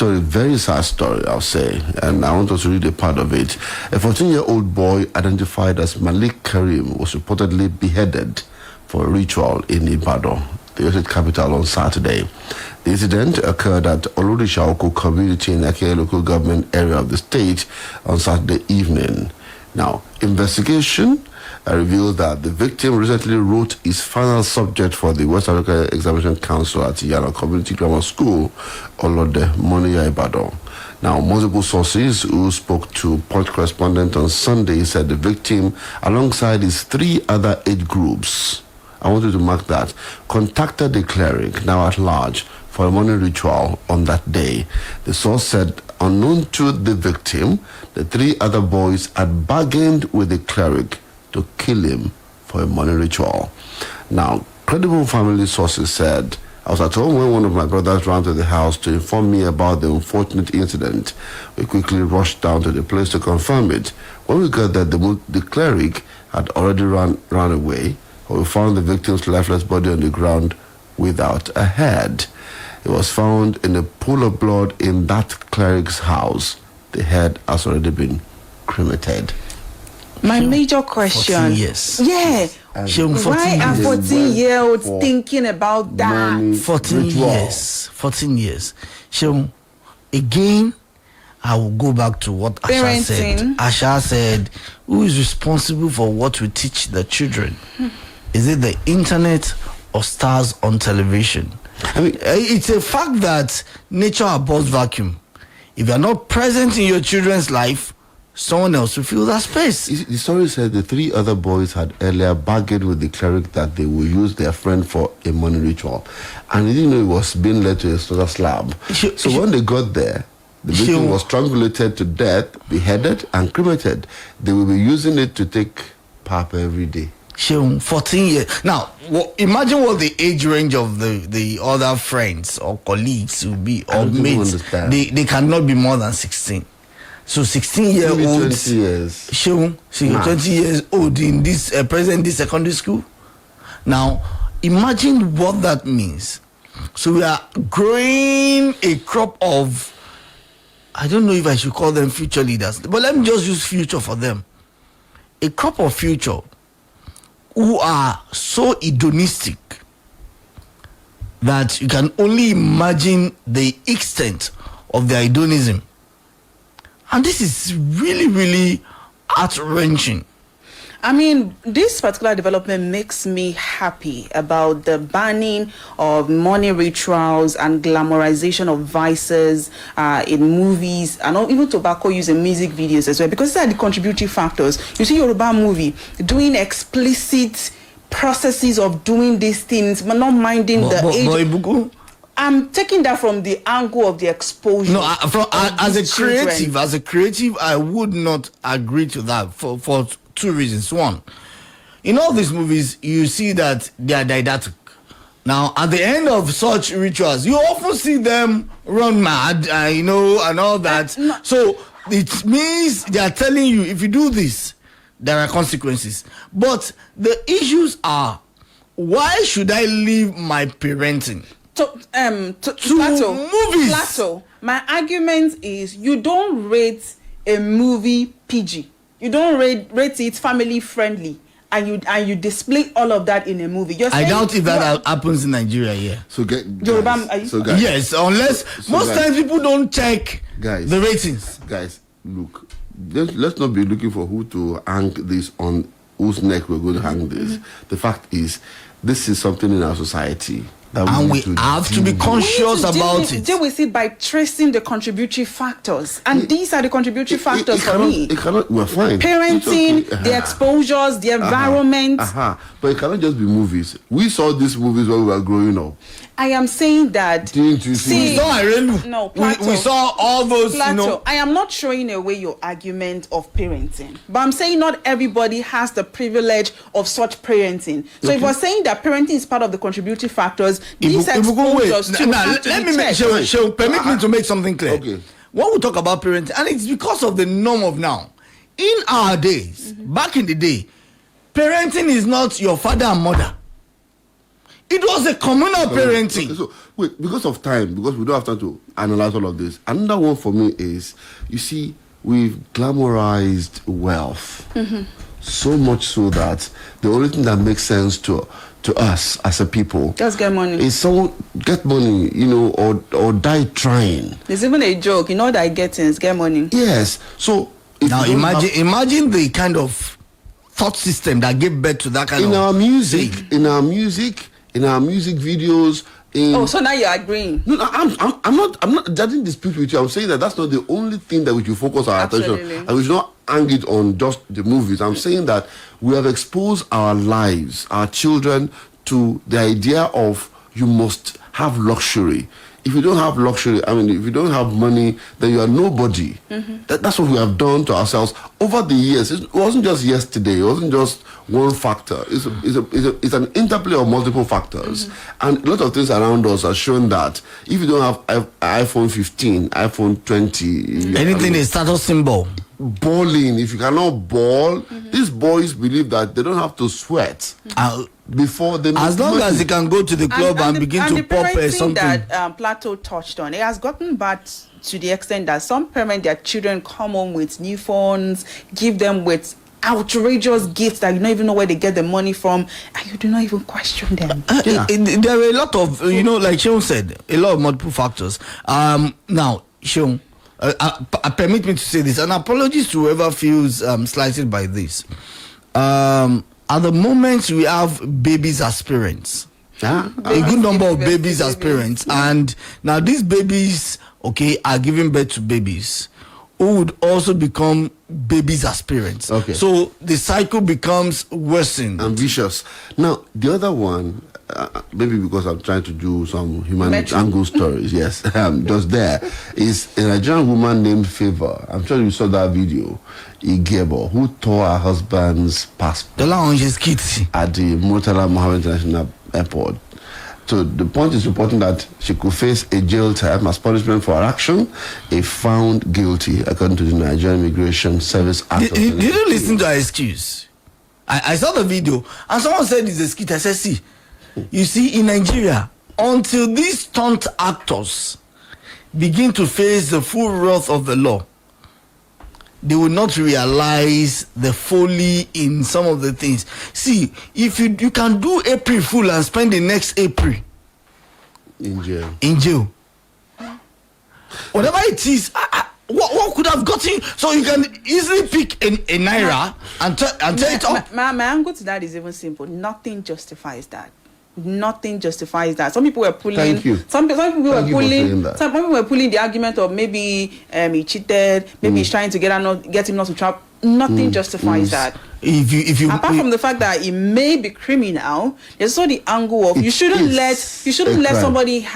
story, very sad story, I'll say, and I want us to read a part of it. A 14-year-old boy identified as Malik Kazeem was reportedly beheaded for a ritual in Ibadan, the state capital, on Saturday. The incident occurred at Olorishaoko community in Ake local government area of the state on Saturday evening. Now, investigation revealed that the victim recently wrote his final subject for the West Africa Examination Council at Yana Community Grammar School, Olode Moniya, Ibadan. Now, multiple sources who spoke to Punch correspondent on Sunday said the victim, alongside his 3 other age groups, I want you to mark that, contacted the cleric, now at large, for a morning ritual on that day. The source said, unknown to the victim, the 3 other boys had bargained with the cleric to kill him for a morning ritual. Now, credible family sources said, I was at home when one of my brothers ran to the house to inform me about the unfortunate incident. We quickly rushed down to the place to confirm it. When we got there, the cleric had already run away. We found the victim's lifeless body on the ground without a head. It was found in a pool of blood in that cleric's house. The head has already been cremated. My major question. 14 years. Yeah. Why are 14-year-olds for thinking about that? 14 ritual. years. 14 years. So, again, I will go back to what Asha said. Parenting. Asha said, who is responsible for what we teach the children? Is it the internet or stars on television? I mean, It's a fact that nature abhors vacuum. If you are not present in your children's life, someone else will fill that space. the story said the 3 other boys had earlier bargained with the cleric that they would use their friend for a morning ritual. And they didn't know it was being led to a slaughter slab. So when they got there, the victim was strangulated to death, beheaded, and cremated. They will be using it to take pap every day. 14 years. Now, imagine what the age range of the other friends or colleagues will be, or mates. They cannot be more than 16. So 16-year-olds, 20 years. 20 years old in this present day secondary school. Now, imagine what that means. So we are growing a crop of, I don't know if I should call them future leaders, but let me just use future for them. A crop of future who are so hedonistic that you can only imagine the extent of their hedonism. And this is really, really heart-wrenching. I mean, this particular development makes me happy about the banning of money rituals and glamorization of vices in movies, and even tobacco use in music videos as well, because these are the contributory factors. You see Yoruba movie doing explicit processes of doing these things, but not minding the age. I'm taking that from the angle of the exposure. No, as a creative, I would not agree to that for 2 reasons. One, in all these movies, you see that they are didactic. Now, at the end of such rituals, you often see them run mad, and all that. So it means they are telling you, if you do this, there are consequences. But the issues are, why should I leave my parenting to movies? Plato, my argument is you don't rate a movie PG. You don't rate it family friendly, and you display all of that in a movie. I doubt if that happens in Nigeria. Yeah. So guys, yes, unless most times people don't check the ratings. Guys, look, let's not be looking for who to hang this on, whose neck we're going to hang this. The fact is, this is something in our society. And we have to be conscious about it. Deal with it by tracing the contributory factors, and these are the contributory factors for me. We're fine. Parenting, the exposures, the environment. But it cannot just be movies. We saw these movies when we were growing up. I am saying that. Didn't you see? We saw Irelu. No, Plato, we saw all those. Plato, I am not throwing away your argument of parenting, but I'm saying not everybody has the privilege of such parenting. So if we're saying that parenting is part of the contributory factors, these exposures permit me to make something clear. Okay. When we talk about parenting, and it's because of the norm of now. In our days, back in the day, parenting is not your father and mother. It was a communal parenting. So, wait, because of time, because we don't have time to analyze all of this, another one for me is, you see, we've glamorized wealth. So much so that the only thing that makes sense to us as a people just get money. Is someone get money, or die trying. There's even a joke, that I get is get money. Yes. So now imagine the kind of thought system that gave birth to that kind in of our music, in our music videos. So now you're agreeing? No, I'm not judging dispute with you. I'm saying that's not the only thing that we should focus our attention, and we should not hang it on just the movies. I'm saying that we have exposed our lives, our children, to the idea of you must have luxury. If you don't have luxury, if you don't have money, then you are nobody. That's what we have done to ourselves over the years. It wasn't just yesterday. It wasn't just one factor. It's an interplay of multiple factors. And a lot of things around us are showing that if you don't have iPhone 15, iPhone 20... anything is status symbol. Balling. If you cannot ball, these boys believe that they don't have to sweat before they make as long money. as they can go to the club and begin to pop something that Plato touched on, it has gotten bad to the extent that some parents, their children come home with new phones, give them with outrageous gifts that you don't even know where they get the money from, and you do not even question them. There are a lot of like Sean said, a lot of multiple factors. Now Sean, permit me to say this, and apologies to whoever feels slighted by this. At the moment, we have babies as parents. A good number of babies as parents. And now these babies, are giving birth to babies who would also become babies as parents. Okay. So the cycle becomes worsened. And vicious. Now, the other one, maybe because I'm trying to do some human angle stories, yes, just there, is a Nigerian woman named Favor. I'm sure you saw that video. Igebo, who tore her husband's passport at the Murtala Mohammed International Airport. So the point is reporting that she could face a jail term as punishment for her action if found guilty, according to the Nigerian Immigration Service Act. Did you listen to her excuse? I saw the video, and someone said it's a skit. I said, see, you see, in Nigeria, until these stunt actors begin to face the full wrath of the law, they will not realize the folly in some of the things. See, if you can do April Fool and spend the next April in jail, whatever it is, what could have gotten? So you can easily pick a naira and tell it up. My angle to that is even simple. Nothing justifies that. Nothing justifies that. Some people were pulling. Thank you. Some people were pulling. Some people were pulling the argument of maybe he cheated. Maybe he's trying to get him not to trap. Nothing justifies that. If you apart from the fact that it may be criminal, there's also the angle of you shouldn't let somebody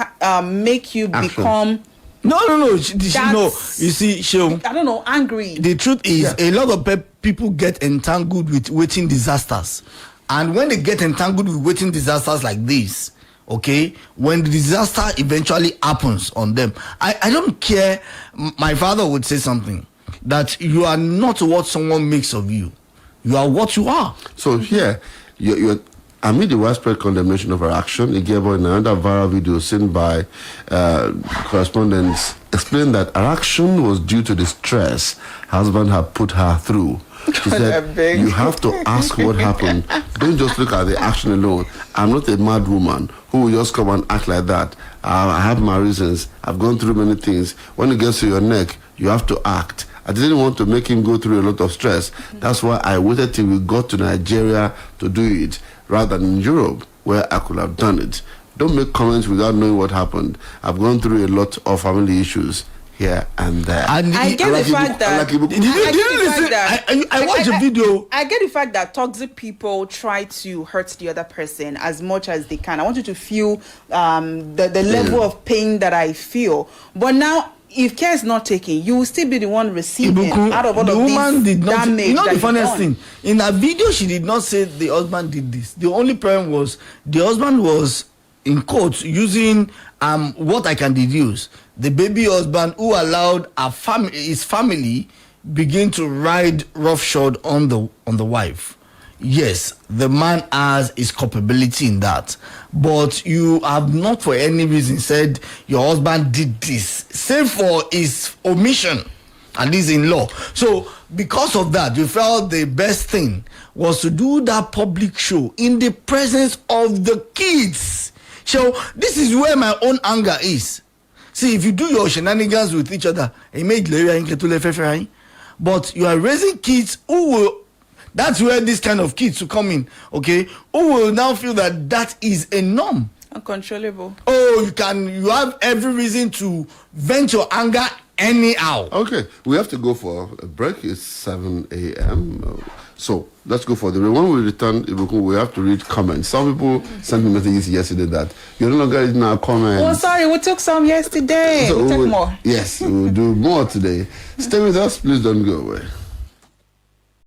make you become. No. You see, Sheung, I don't know, angry. The truth is, a lot of people get entangled with waiting disasters. And when they get entangled with waiting disasters like this, when the disaster eventually happens on them, I don't care. My father would say something, that you are not what someone makes of you. You are what you are. So here, you're amid the widespread condemnation of her action, Igebo, in another viral video seen by correspondents, explained that her action was due to the stress her husband had put her through. She said, you have to ask what happened. Don't just look at the action alone. I'm not a mad woman who will just come and act like that. I have my reasons. I've gone through many things. When it gets to your neck, you have to act. I didn't want to make him go through a lot of stress. That's why I waited till we got to Nigeria to do it, rather than in Europe, where I could have done it. Don't make comments without knowing what happened. I've gone through a lot of family issues here and there. And I get the fact that I watched a video. I get the fact that toxic people try to hurt the other person as much as they can. I want you to feel the level of pain that I feel. But now, if care is not taken, you will still be the one receiving out of all of this damage. You know the funniest thing? In that video, she did not say the husband did this. The only problem was the husband was, in quotes, using what I can deduce, the baby husband who allowed his family begin to ride roughshod on the wife. yes, the man has his culpability in that, but you have not for any reason said your husband did this, save for his omission, and this in law. So because of that, you felt the best thing was to do that public show in the presence of the kids. So this is where my own anger is. See, if you do your shenanigans with each other, but you are raising kids who will, that's where this kind of kids will come in, okay, who will now feel that that is a norm. Uncontrollable. Oh, you have every reason to vent your anger anyhow. Okay, we have to go for a break. It's 7 a.m. So let's go for the break. When we return, we have to read comments. Some people sent me messages yesterday that you're no longer reading our comments. Oh, sorry, we took some yesterday. So we'll take more. Yes, we'll do more today. Stay with us. Please don't go away.